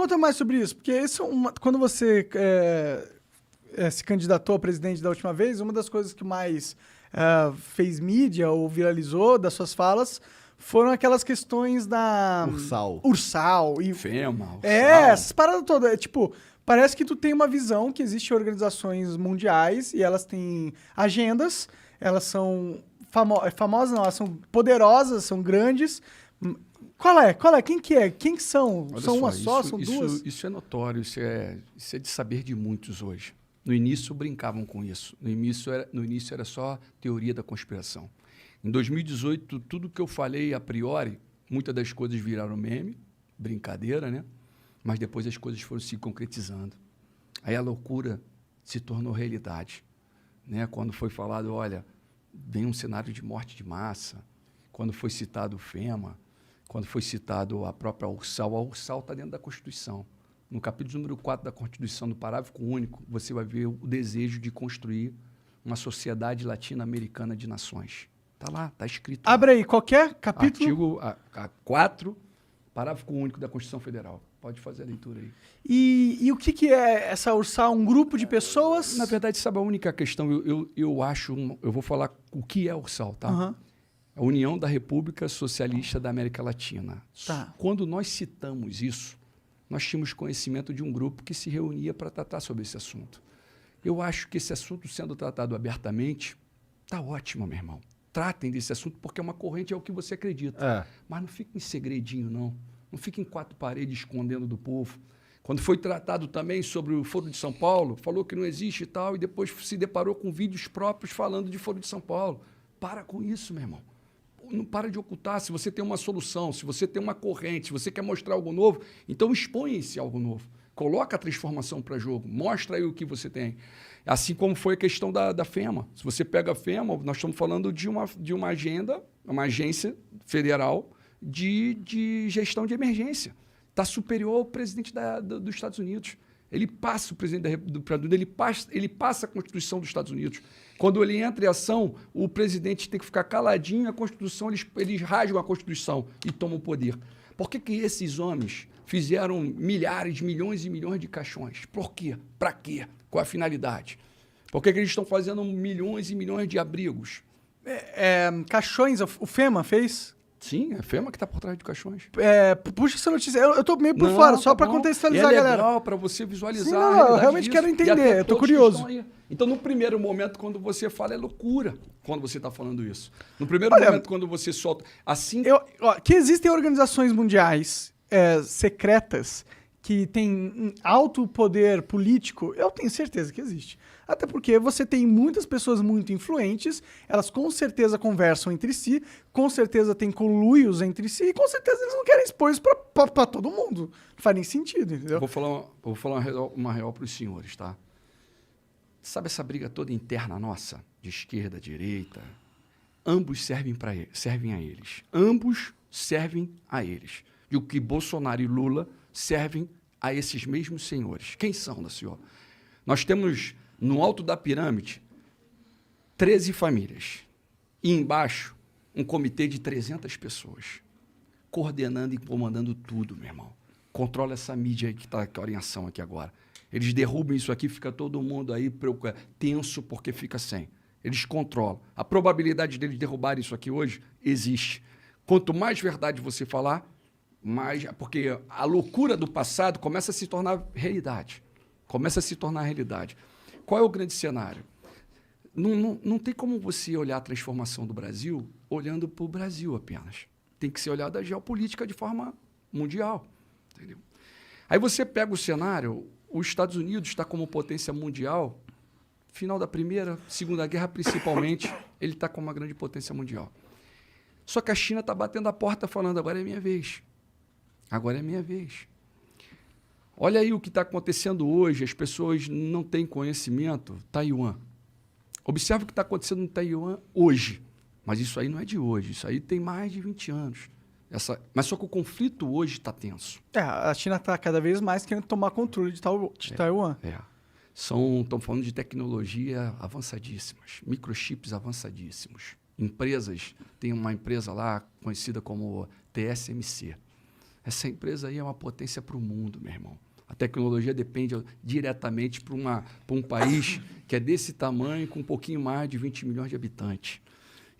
conta mais sobre isso, porque isso quando você se candidatou a presidente da última vez, uma das coisas que mais fez mídia ou viralizou das suas falas foram aquelas questões da... Ursal. E, FEMA, Ursal. essas paradas todas. Parece que tu tem uma visão que existem organizações mundiais e elas têm agendas, elas são famosas, não, elas são poderosas, são grandes. Qual é? Quem que é? Quem que são? Olha são só, uma só? São duas? Isso é notório, isso é de saber de muitos hoje. No início brincavam com isso. No início era só teoria da conspiração. Em 2018, tudo que eu falei a priori, muitas das coisas viraram meme, brincadeira, né? Mas depois as coisas foram se concretizando. Aí a loucura se tornou realidade, né? Quando foi falado, olha, vem um cenário de morte de massa, quando foi citado o FEMA, quando foi citado a própria Ursal, a Ursal está dentro da Constituição. No capítulo número 4 da Constituição, no parágrafo único, você vai ver o desejo de construir uma sociedade latino-americana de nações. Está lá, está escrito. Abre aí, qualquer capítulo? Artigo 4, parágrafo único da Constituição Federal. Pode fazer a leitura aí. E o que é essa Ursal? Um grupo de pessoas? Na verdade, sabe a única questão? Eu vou falar o que é a Ursal, tá? Uhum. A União da República Socialista da América Latina. Tá. Quando nós citamos isso, nós tínhamos conhecimento de um grupo que se reunia para tratar sobre esse assunto. Eu acho que esse assunto sendo tratado abertamente, está ótimo, meu irmão. Tratem desse assunto, porque é uma corrente, é o que você acredita. Mas não fique em segredinho, não. Não fique em quatro paredes escondendo do povo. Quando foi tratado também sobre o Foro de São Paulo, falou que não existe e tal, e depois se deparou com vídeos próprios falando de Foro de São Paulo. Para com isso, meu irmão. Não para de ocultar. Se você tem uma solução, se você tem uma corrente, se você quer mostrar algo novo, então expõe esse algo novo. Coloca a transformação para jogo. Mostra aí o que você tem. Assim como foi a questão da FEMA. Se você pega a FEMA, nós estamos falando de uma agenda, uma agência federal de gestão de emergência. Está superior ao presidente dos Estados Unidos. Ele passa o presidente do ele passa a Constituição dos Estados Unidos. Quando ele entra em ação, o presidente tem que ficar caladinho, a Constituição, eles rasgam a Constituição e tomam o poder. Por que esses homens fizeram milhares, milhões e milhões de caixões? Por quê? Para quê? Qual a finalidade? Por que eles estão fazendo milhões e milhões de abrigos? Caixões, o FEMA fez? Sim, é a FEMA que está por trás de caixões. Puxa essa notícia. Eu tô meio por fora, só para contextualizar a galera. É legal para você visualizar. Sim, não, eu realmente quero entender, eu tô curioso. Então, no primeiro momento, quando você fala, é loucura quando você está falando isso. No primeiro momento, quando você solta... assim que existem organizações mundiais secretas que têm alto poder político, eu tenho certeza que existe. Até porque você tem muitas pessoas muito influentes, elas com certeza conversam entre si, com certeza tem conluios entre si, e com certeza eles não querem expor isso pra todo mundo. Não faz nem sentido, entendeu? Vou falar uma real para os senhores, tá? Sabe essa briga toda interna nossa, de esquerda, direita? Ambos servem a eles. Ambos servem a eles. E o que Bolsonaro e Lula servem a esses mesmos senhores. Quem são, da senhora? Nós temos, no alto da pirâmide, 13 famílias. E embaixo, um comitê de 300 pessoas. Coordenando e comandando tudo, meu irmão. Controla essa mídia aí que está em ação aqui agora. Eles derrubam isso aqui, fica todo mundo aí tenso porque fica sem. Eles controlam. A probabilidade deles derrubarem isso aqui hoje existe. Quanto mais verdade você falar, mais... Porque a loucura do passado começa a se tornar realidade. Começa a se tornar realidade. Qual é o grande cenário? Não tem como você olhar a transformação do Brasil olhando para o Brasil apenas. Tem que ser olhado a geopolítica de forma mundial. Entendeu? Aí você pega o cenário, os Estados Unidos está como potência mundial, final da Primeira, Segunda Guerra principalmente, ele está como uma grande potência mundial. Só que a China está batendo a porta falando, agora é minha vez. Agora é minha vez. Olha aí o que está acontecendo hoje, as pessoas não têm conhecimento. Taiwan. Observe o que está acontecendo no Taiwan hoje. Mas isso aí não é de hoje, isso aí tem mais de 20 anos. Mas só que o conflito hoje está tenso. A China está cada vez mais querendo tomar controle de Taiwan. Estão falando de tecnologia avançadíssimas, microchips avançadíssimos. Empresas, tem uma empresa lá conhecida como TSMC. Essa empresa aí é uma potência para o mundo, meu irmão. A tecnologia depende diretamente para um país que é desse tamanho, com um pouquinho mais de 20 milhões de habitantes.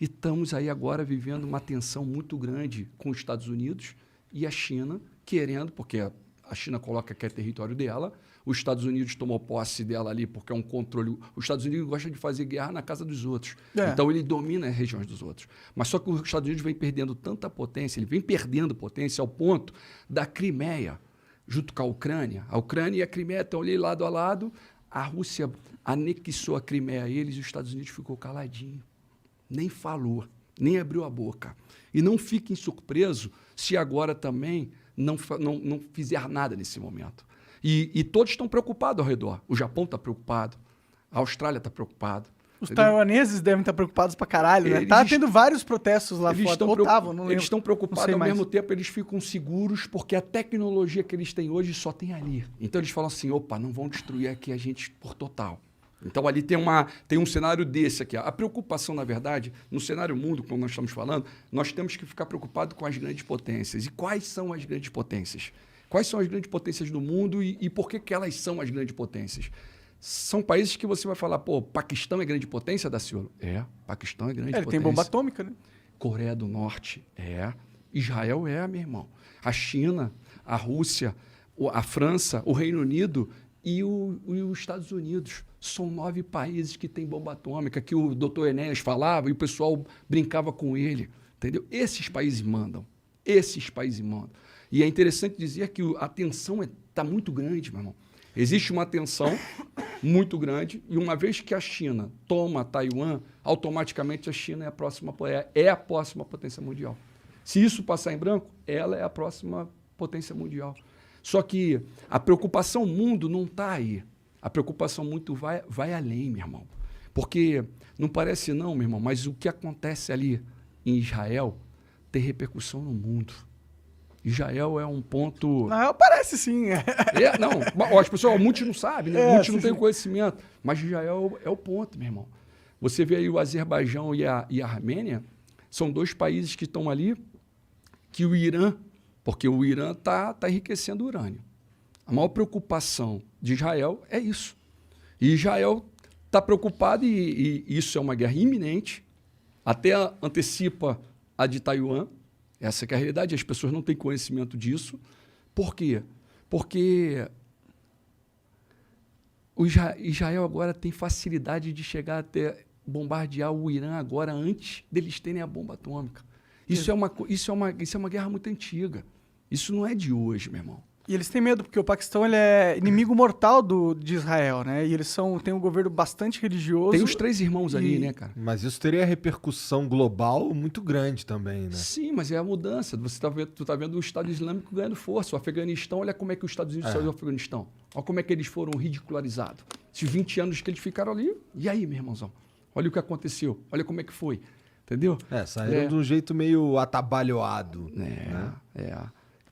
E estamos aí agora vivendo uma tensão muito grande com os Estados Unidos e a China, querendo, porque a China coloca que é território dela, os Estados Unidos tomou posse dela ali porque é um controle. Os Estados Unidos gostam de fazer guerra na casa dos outros. Então, ele domina as regiões dos outros. Mas só que os Estados Unidos vem perdendo tanta potência, ele vem perdendo potência ao ponto da Crimeia, junto com a Ucrânia. A Ucrânia e a Crimeia estão ali lado a lado. A Rússia anexou a Crimeia a eles e os Estados Unidos ficou caladinho. Nem falou, nem abriu a boca. E não fiquem surpresos se agora também não fizer nada nesse momento. E todos estão preocupados ao redor. O Japão está preocupado, a Austrália está preocupado. Os taiwaneses devem estar preocupados pra caralho, né? Tá tendo vários protestos lá fora. Eles estão preocupados, ao mesmo tempo eles ficam seguros porque a tecnologia que eles têm hoje só tem ali. Então eles falam assim, opa, não vão destruir aqui a gente por total. Então ali tem um cenário desse aqui. A preocupação, na verdade, no cenário mundo, como nós estamos falando, nós temos que ficar preocupados com as grandes potências. E quais são as grandes potências? Quais são as grandes potências do mundo e por que elas são as grandes potências? São países que você vai falar, pô, Paquistão é grande potência, Daciolo? Paquistão é grande potência. Ele tem bomba atômica, né? Coreia do Norte, Israel meu irmão. A China, a Rússia, a França, o Reino Unido e os Estados Unidos. São 9 países que têm bomba atômica, que o Dr. Enéas falava e o pessoal brincava com ele. Entendeu? Esses países mandam. E é interessante dizer que a tensão está muito grande, meu irmão. Existe uma tensão muito grande e uma vez que a China toma Taiwan, automaticamente a China é a próxima potência mundial. Se isso passar em branco, ela é a próxima potência mundial. Só que a preocupação mundo não está aí. A preocupação muito vai além, meu irmão. Porque não parece não, meu irmão, mas o que acontece ali em Israel tem repercussão no mundo. Israel é um ponto... Não, parece sim. Não, as pessoas, muitos não sabem, né? Muitos não têm conhecimento. Mas Israel é o ponto, meu irmão. Você vê aí o Azerbaijão e a Armênia, são 2 países que estão ali, que o Irã, porque o Irã está enriquecendo urânio. A maior preocupação de Israel é isso. E Israel está preocupado, e isso é uma guerra iminente, até antecipa a de Taiwan. Essa que é a realidade, as pessoas não têm conhecimento disso. Por quê? Porque o Israel agora tem facilidade de chegar até bombardear o Irã agora antes deles terem a bomba atômica. Isso é uma guerra muito antiga. Isso não é de hoje, meu irmão. E eles têm medo, porque o Paquistão ele é inimigo mortal de Israel, né? E eles têm um governo bastante religioso. Tem os 3 irmãos ali, né, cara? Mas isso teria repercussão global muito grande também, né? Sim, mas é a mudança. Tu tá vendo o Estado Islâmico ganhando força. O Afeganistão, olha como é que os Estados Unidos saiu do Afeganistão. Olha como é que eles foram ridicularizados. Esses 20 anos que eles ficaram ali, e aí, meu irmãozão? Olha o que aconteceu. Olha como é que foi. Entendeu? Saíram de um jeito meio atabalhoado.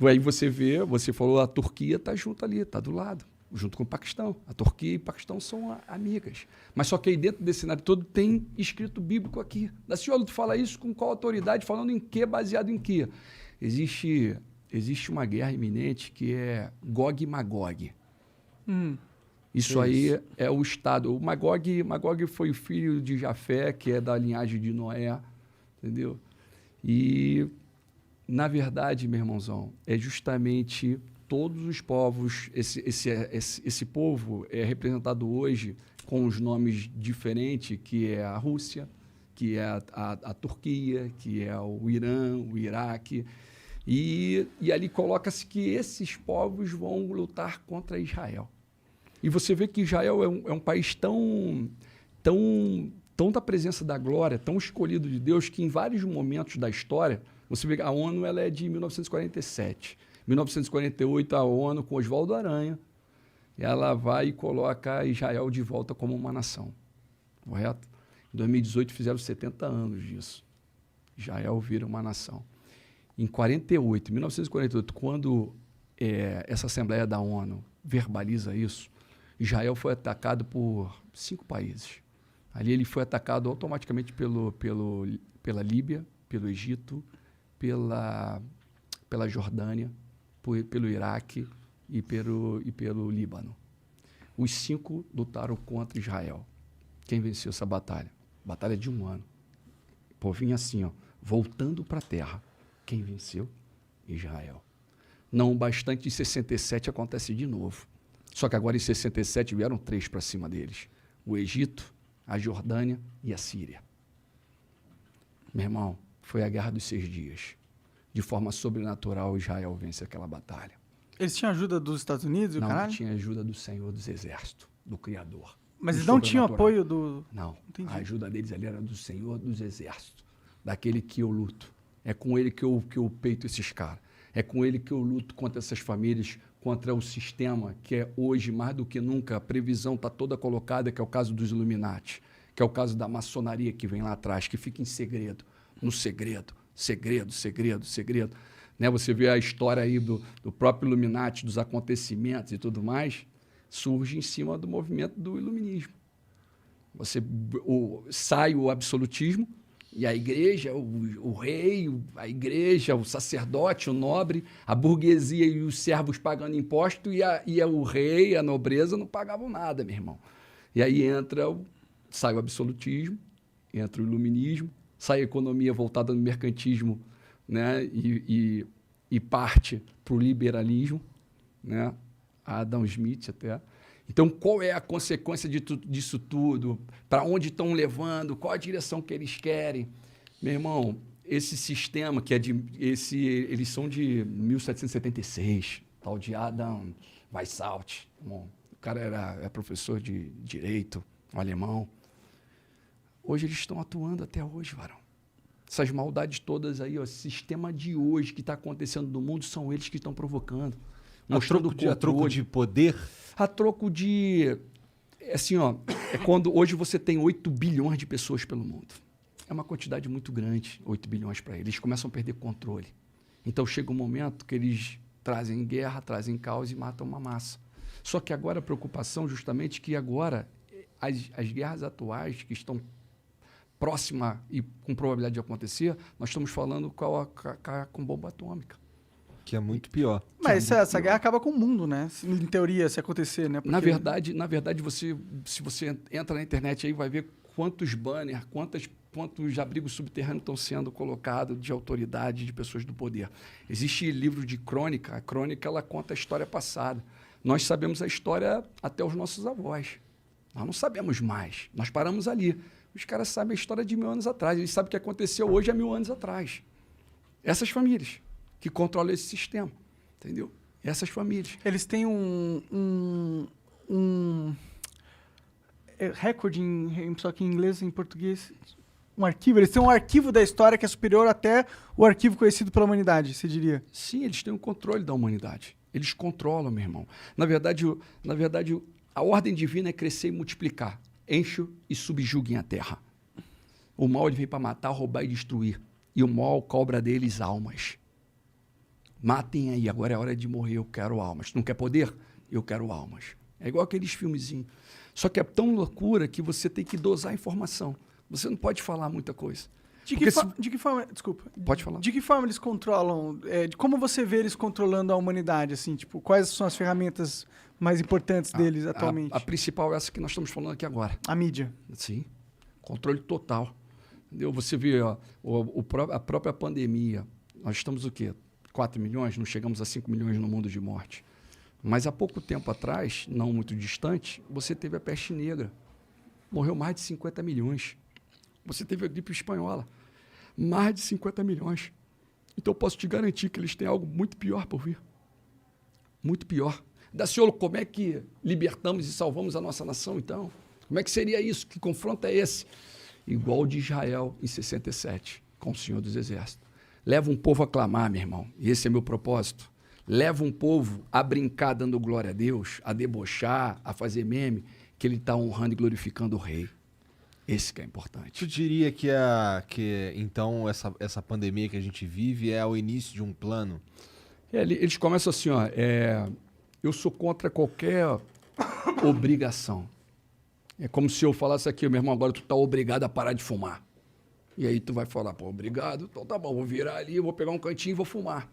Aí você falou, a Turquia está junto ali, está do lado, junto com o Paquistão. A Turquia e o Paquistão são amigas. Mas só que aí dentro desse cenário todo tem escrito bíblico aqui. Daciolo, tu fala isso com qual autoridade? Falando em quê? Baseado em quê? Existe uma guerra iminente que é Gog e Magog. Isso aí é o Estado. O Magog foi o filho de Jafé, que é da linhagem de Noé. Entendeu? E... na verdade, meu irmãozão, é justamente todos os povos, esse povo é representado hoje com os nomes diferentes, que é a Rússia, que é a Turquia, que é o Irã, o Iraque. E ali coloca-se que esses povos vão lutar contra Israel. E você vê que Israel é um país tão da presença da glória, tão escolhido de Deus, que em vários momentos da história... Você vê que a ONU ela é de 1947. Em 1948, a ONU, com Oswaldo Aranha, ela vai e coloca Israel de volta como uma nação. Correto? Em 2018, fizeram 70 anos disso. Israel vira uma nação. Em 1948, quando essa Assembleia da ONU verbaliza isso, Israel foi atacado por 5 países. Ali ele foi atacado automaticamente pela Líbia, pelo Egito, pela Jordânia pelo Iraque e pelo Líbano. Os 5 lutaram contra Israel. Quem venceu essa batalha? Batalha de 1 ano. O povinho assim, ó, voltando para a terra. Quem venceu? Israel. Não bastante, em 67 acontece de novo. Só que agora em 67 vieram 3 para cima deles. O Egito, a Jordânia e a Síria. Meu irmão, foi a Guerra dos 6 Dias. De forma sobrenatural, Israel vence aquela batalha. Eles tinham ajuda dos Estados Unidos e o Não caralho? tinha ajuda do Senhor dos Exércitos, do Criador. Mas do eles não tinham sobrenatural. apoio do... Não, Entendi. a ajuda deles ali era do Senhor dos Exércitos, daquele que eu luto. É com ele que eu peito esses caras. É com ele que eu luto contra essas famílias, contra o sistema, que é hoje, mais do que nunca, a previsão está toda colocada, que é o caso dos Illuminati, que é o caso da maçonaria que vem lá atrás, que fica em segredo, no segredo, segredo. Né? Você vê a história aí do próprio Illuminati, dos acontecimentos e tudo mais, surge em cima do movimento do iluminismo. Sai o absolutismo e a igreja, o rei, a igreja, o sacerdote, o nobre, a burguesia e os servos pagando imposto e o rei, a nobreza não pagavam nada, meu irmão. E aí sai o absolutismo, entra o iluminismo, sai a economia voltada no mercantismo, né? e parte para o liberalismo, né? Adam Smith até. Então, qual é a consequência disso tudo? Para onde estão levando? Qual a direção que eles querem? Meu irmão, esse sistema, eles são de 1776, tal de Adam Weishaupt. Bom, o cara é professor de direito, um alemão. Hoje eles estão atuando até hoje, varão. Essas maldades todas aí, ó, esse sistema de hoje que está acontecendo no mundo, são eles que estão provocando. A troco de poder? A troco de... Assim, ó, é quando hoje você tem 8 bilhões de pessoas pelo mundo. É uma quantidade muito grande, 8 bilhões para eles. Eles começam a perder controle. Então chega um momento que eles trazem guerra, trazem caos e matam uma massa. Só que agora a preocupação justamente que agora as guerras atuais que estão próximas e com probabilidade de acontecer, nós estamos falando com bomba atômica. Que é muito pior. Mas essa guerra acaba com o mundo, né? Em teoria, se acontecer, né? Porque... Na verdade, se você entra na internet aí, vai ver quantos banners, quantos abrigos subterrâneos estão sendo colocados de autoridade, de pessoas do poder. Existe livro de crônica. A crônica, ela conta a história passada. Nós sabemos a história até os nossos avós. Nós não sabemos mais. Nós paramos ali. Os caras sabem a história de 1000 anos atrás. Eles sabem o que aconteceu hoje há 1000 anos atrás. Essas famílias que controlam esse sistema, entendeu? Essas famílias. Eles têm um recorde, só que em inglês e em português, um arquivo. Eles têm um arquivo da história que é superior até o arquivo conhecido pela humanidade, você diria? Sim, eles têm o controle da humanidade. Eles controlam, meu irmão. Na verdade, a ordem divina é crescer e multiplicar. Enche e subjuguem a terra. O mal ele vem para matar, roubar e destruir. E o mal cobra deles almas. Matem aí, agora é hora de morrer, eu quero almas. Não quer poder? Eu quero almas. É igual aqueles filmezinhos. Só que é tão loucura que você tem que dosar a informação. Você não pode falar muita coisa. De que forma... Desculpa. Pode falar. De que forma eles controlam... como você vê eles controlando a humanidade? Assim, tipo, quais são as ferramentas mais importantes deles atualmente? A principal é essa que nós estamos falando aqui agora. A mídia. Sim. Controle total. Entendeu? Você vê ó, a própria pandemia. Nós estamos o quê? 4 milhões? Não chegamos a 5 milhões no mundo de morte. Mas há pouco tempo atrás, não muito distante, você teve a peste negra. Morreu mais de 50 milhões. Você teve a gripe espanhola. Mais de 50 milhões. Então eu posso te garantir que eles têm algo muito pior por vir. Muito pior. Daciolo, como é que libertamos e salvamos a nossa nação, então? Como é que seria isso? Que confronto é esse? Igual o de Israel em 67, com o Senhor dos Exércitos. Leva um povo a clamar, meu irmão. E esse é meu propósito. Leva um povo a brincar dando glória a Deus, a debochar, a fazer meme, que ele está honrando e glorificando o rei. Esse que é importante. Tu diria que então essa pandemia que a gente vive é o início de um plano? Eles começam assim, ó, eu sou contra qualquer obrigação. É como se eu falasse aqui, meu irmão, agora tu está obrigado a parar de fumar. E aí tu vai falar, pô, obrigado, então tá bom, vou virar ali, vou pegar um cantinho e vou fumar.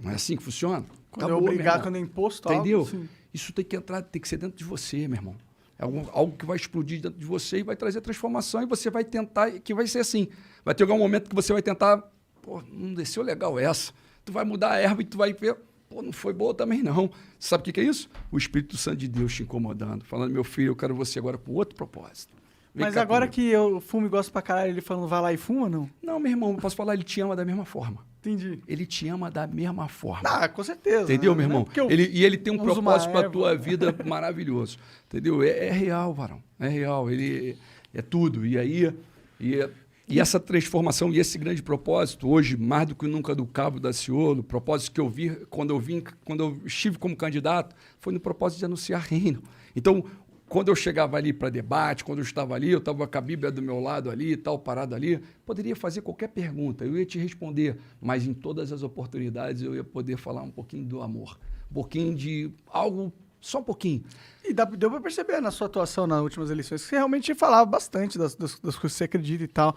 Não é assim que funciona? Quando Acabou, é meu obrigar, irmão. quando é imposto, Entendeu? algo, sim. Isso tem que entrar, tem que ser dentro de você, meu irmão. É algo que vai explodir dentro de você e vai trazer transformação e você vai tentar, que vai ser assim. Vai ter algum momento que você vai tentar, pô, não desceu legal essa. Tu vai mudar a erva e tu vai ver, pô, não foi boa também não. Sabe o que é isso? O Espírito Santo de Deus te incomodando, falando, meu filho, eu quero você agora para outro propósito. Vem Mas cá agora comigo. que eu fumo e gosto pra caralho, ele falando vai lá e fuma, não? Não, meu irmão, eu posso falar, ele te ama da mesma forma. Entendi. Ele te ama da mesma forma. Ah, com certeza. Entendeu, né? meu Não é irmão? porque eu Ele tem um uso uma propósito para a erva. tua vida maravilhoso. Entendeu? É real, varão. É real. Ele é tudo. E aí, e essa transformação e esse grande propósito, hoje, mais do que nunca do Cabo da Ciolo, o propósito que eu vi quando eu estive como candidato, foi no propósito de anunciar reino. Então, quando eu chegava ali para debate, quando eu estava ali, eu estava com a Bíblia do meu lado ali, tal, parado ali, poderia fazer qualquer pergunta, eu ia te responder, mas em todas as oportunidades eu ia poder falar um pouquinho do amor, um pouquinho de algo, só um pouquinho. E deu pra perceber na sua atuação nas últimas eleições que você realmente falava bastante das coisas que você acredita e tal.